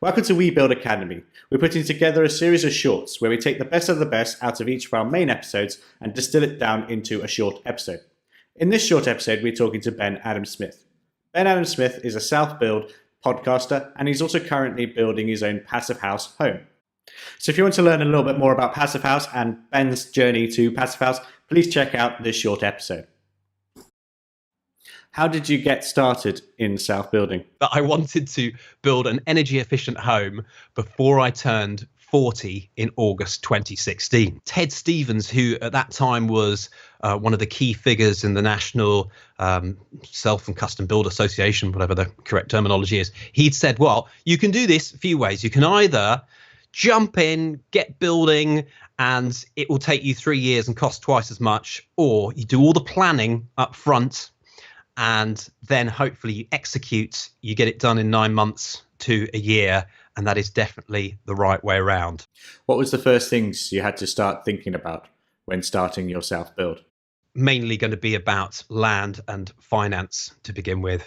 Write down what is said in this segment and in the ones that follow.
Welcome to We Build Academy. We're putting together a series of shorts where we take the best of the best out of each of our main episodes and distill it down into a short episode. In this short episode, we're talking to Ben Adam Smith. Ben Adam Smith is a self-build podcaster, and he's also currently building his own Passivhaus home. So if you want to learn a little bit more about Passivhaus and Ben's journey to Passivhaus, please check out this short episode. How did you get started in self-building? I wanted to build an energy efficient home before I turned 40 in August 2016. Ted Stevens, who at that time was one of the key figures in the National Self and Custom Build Association, whatever the correct terminology is, he'd said, well, you can do this a few ways. You can either jump in, get building, and it will take you 3 years and cost twice as much, or you do all the planning up front and then hopefully you execute, you get it done in 9 months to a year, and that is definitely the right way around. What was the first things you had to start thinking about when starting your self-build? Mainly going to be about land and finance to begin with.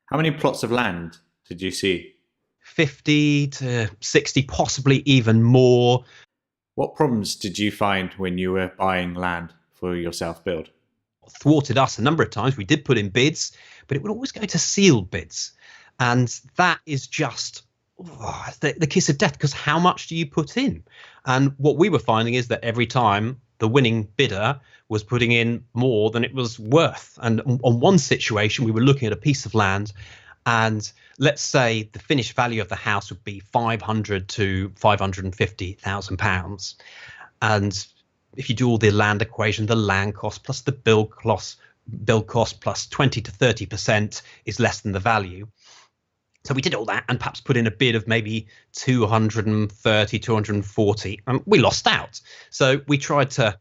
How many plots of land did you see? 50 to 60, possibly even more. What problems did you find when you were buying land for your self-build? Thwarted us a number of times. We did put in bids, but it would always go to sealed bids. And that is just the kiss of death, because how much do you put in? And what we were finding is that every time the winning bidder was putting in more than it was worth. And on one situation, we were looking at a piece of land, and let's say the finished value of the house would be £500,000 to £550,000. And if you do all the land equation, the land cost plus the build cost plus 20 to 30% is less than the value. So we did all that and perhaps put in a bid of maybe 230, 240, and we lost out. So we tried to,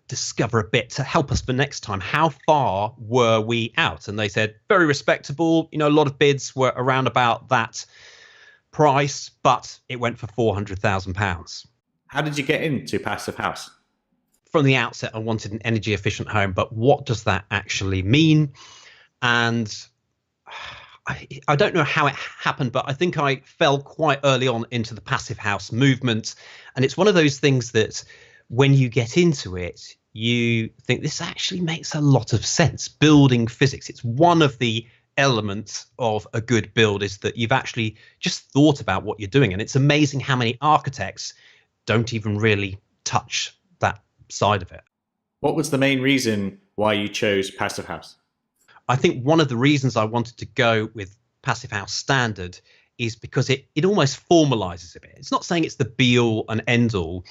discover a bit to help us for next time. How far were we out? And they said, very respectable. A lot of bids were around about that price, but it went for £400,000. How did you get into Passivhaus? From the outset, I wanted an energy efficient home, but what does that actually mean? And I don't know how it happened, but I think I fell quite early on into the Passivhaus movement. And it's one of those things that when you get into it, you think this actually makes a lot of sense. Building physics, it's one of the elements of a good build, is that you've actually just thought about what you're doing. And it's amazing how many architects don't even really touch that side of it. What was the main reason why you chose Passivhaus? I think one of the reasons I wanted to go with Passivhaus Standard is because it almost formalizes a bit. It's not saying it's the be all and end all,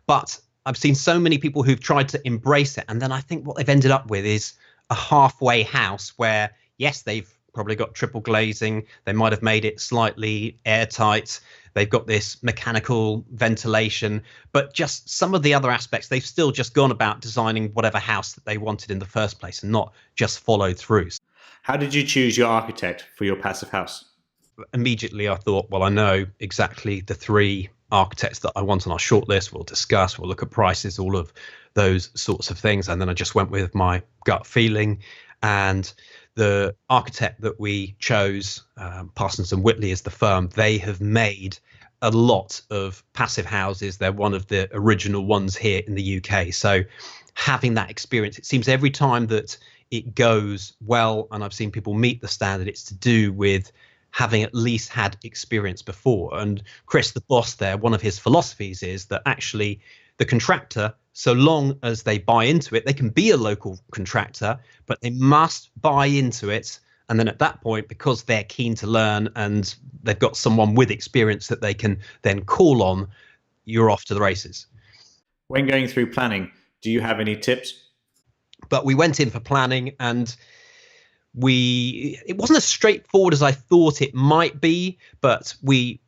but I've seen so many people who've tried to embrace it. And then I think what they've ended up with is a halfway house where, yes, they've probably got triple glazing. They might have made it slightly airtight. They've got this mechanical ventilation, but just some of the other aspects, they've still just gone about designing whatever house that they wanted in the first place and not just followed through. How did you choose your architect for your Passivhaus? Immediately, I thought, well, I know exactly the three architects that I want on our shortlist. We'll discuss, we'll look at prices, all of those sorts of things. And then I just went with my gut feeling. And the architect that we chose, Parsons and Whitley is the firm. They have made a lot of passive houses. They're one of the original ones here in the UK. So having that experience, it seems every time that it goes well, and I've seen people meet the standard, it's to do with having at least had experience before. And Chris, the boss there, one of his philosophies is that actually the contractor, so long as they buy into it, they can be a local contractor, but they must buy into it. And then at that point, because they're keen to learn and they've got someone with experience that they can then call on, you're off to the races. When going through planning, do you have any tips? But we went in for planning, and it wasn't as straightforward as I thought it might be, but we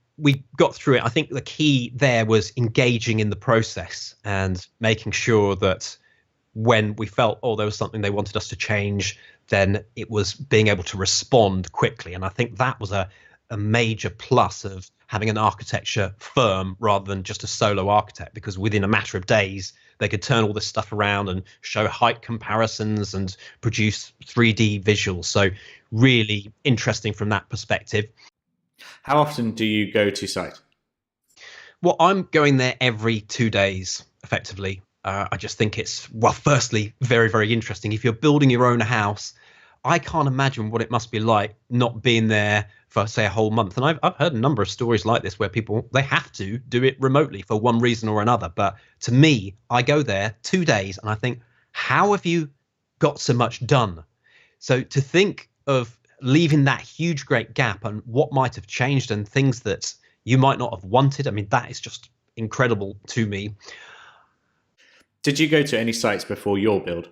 got through it. I think the key there was engaging in the process and making sure that when we felt, there was something they wanted us to change, then it was being able to respond quickly. And I think that was a major plus of having an architecture firm rather than just a solo architect, because within a matter of days, they could turn all this stuff around and show height comparisons and produce 3D visuals. So really interesting from that perspective. How often do you go to site? Well, I'm going there every 2 days, effectively. I just think it's, well, firstly, very, very interesting. If you're building your own house, I can't imagine what it must be like not being there for, say, a whole month. And I've heard a number of stories like this where people, they have to do it remotely for one reason or another. But to me, I go there 2 days and I think, how have you got so much done? So to think of leaving that huge, great gap and what might have changed and things that you might not have wanted, I mean, that is just incredible to me. Did you go to any sites before your build?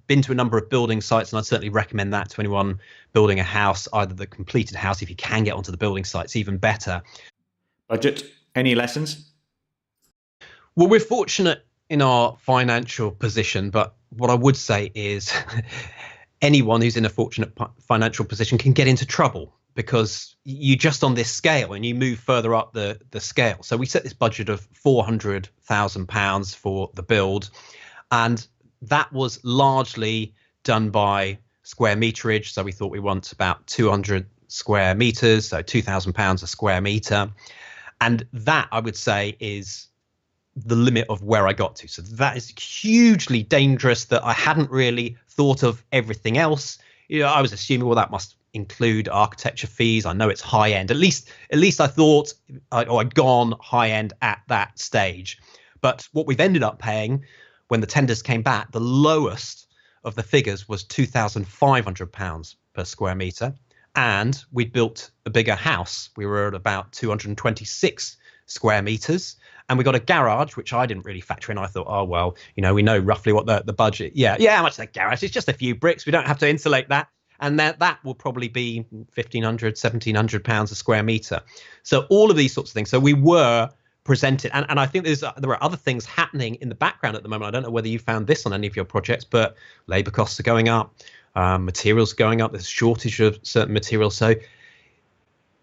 Been to a number of building sites, and I'd certainly recommend that to anyone building a house, either the completed house, if you can get onto the building sites, even better. Budget? Any lessons? Well, we're fortunate in our financial position, but what I would say is anyone who's in a fortunate financial position can get into trouble because you just on this scale and you move further up the scale. So we set this budget of £400,000 for the build, and that was largely done by square meterage. So we thought we want about 200 square meters, so £2,000 a square meter. And that, I would say, is the limit of where I got to. So that is hugely dangerous that I hadn't really thought of everything else. You know, I was assuming, well, that must include architecture fees. I know it's high end. At least I thought I'd gone high end at that stage. But what we've ended up paying when the tenders came back, the lowest of the figures was £2,500 per square meter. And we'd built a bigger house. We were at about 226 square meters. And we got a garage, which I didn't really factor in. I thought, oh, well, you know, we know roughly what the budget. Yeah, how much is that garage? It's just a few bricks. We don't have to insulate that. And that will probably be £1,500, £1,700 a square meter. So all of these sorts of things. So we were presented. And I think there are other things happening in the background at the moment. I don't know whether you found this on any of your projects, but labor costs are going up, materials going up. There's a shortage of certain materials. So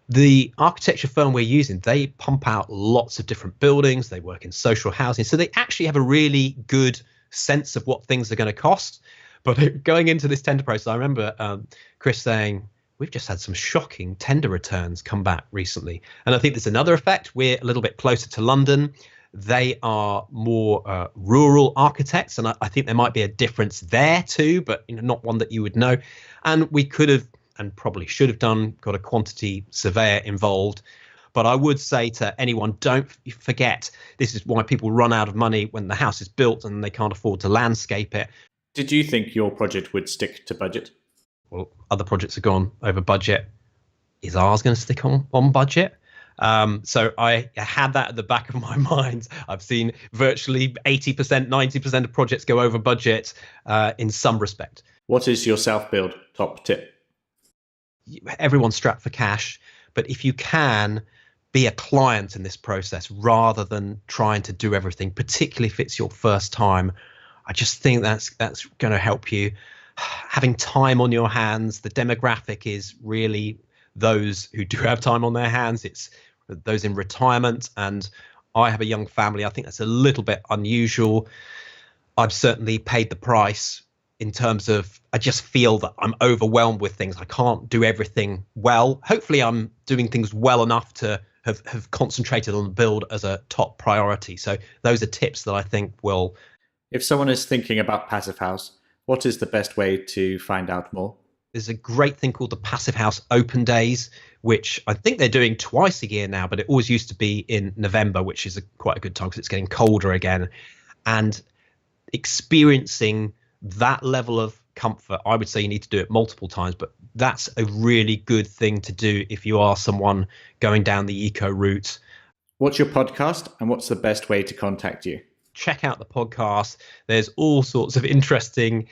the architecture firm we're using, they pump out lots of different buildings. They work in social housing. So they actually have a really good sense of what things are going to cost. But going into this tender process, I remember Chris saying, we've just had some shocking tender returns come back recently. And I think there's another effect. We're a little bit closer to London. They are more rural architects. And I think there might be a difference there too, but not one that you would know. And we could have, and probably should have got a quantity surveyor involved. But I would say to anyone, don't forget, this is why people run out of money when the house is built and they can't afford to landscape it. Did you think your project would stick to budget? Well, other projects have gone over budget. Is ours going to stick on budget? So I had that at the back of my mind. I've seen virtually 80%, 90% of projects go over budget in some respect. What is your self-build top tip? Everyone's strapped for cash, but if you can, be a client in this process rather than trying to do everything, particularly if it's your first time. I just think that's going to help you. Having time on your hands, the demographic is really those who do have time on their hands. It's those in retirement, and I have a young family. I think that's a little bit unusual. I've certainly paid the price in terms of, I just feel that I'm overwhelmed with things. I can't do everything well. Hopefully I'm doing things well enough to have concentrated on the build as a top priority. So those are tips that I think will. If someone is thinking about Passivhaus, what is the best way to find out more? There's a great thing called the Passivhaus Open Days, which I think they're doing twice a year now, but it always used to be in November, which is quite a good time because it's getting colder again. And experiencing that level of comfort, I would say you need to do it multiple times, but that's a really good thing to do if you are someone going down the eco route. What's your podcast and what's the best way to contact you? Check out the podcast. There's all sorts of interesting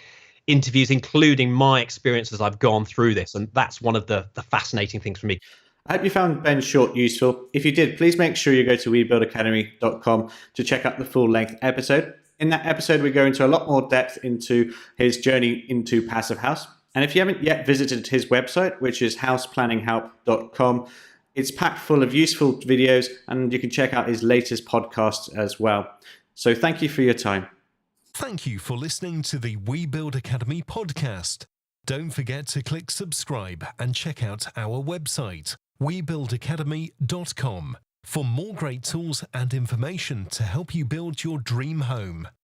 interviews, including my experience as I've gone through this. And that's one of the fascinating things for me. I hope you found Ben Short useful. If you did, please make sure you go to webuildacademy.com to check out the full-length episode. In that episode, we go into a lot more depth into his journey into Passivhaus. And if you haven't yet visited his website, which is houseplanninghelp.com, it's packed full of useful videos, and you can check out his latest podcasts as well. So thank you for your time. Thank you for listening to the We Build Academy podcast. Don't forget to click subscribe and check out our website. webuildacademy.com for more great tools and information to help you build your dream home.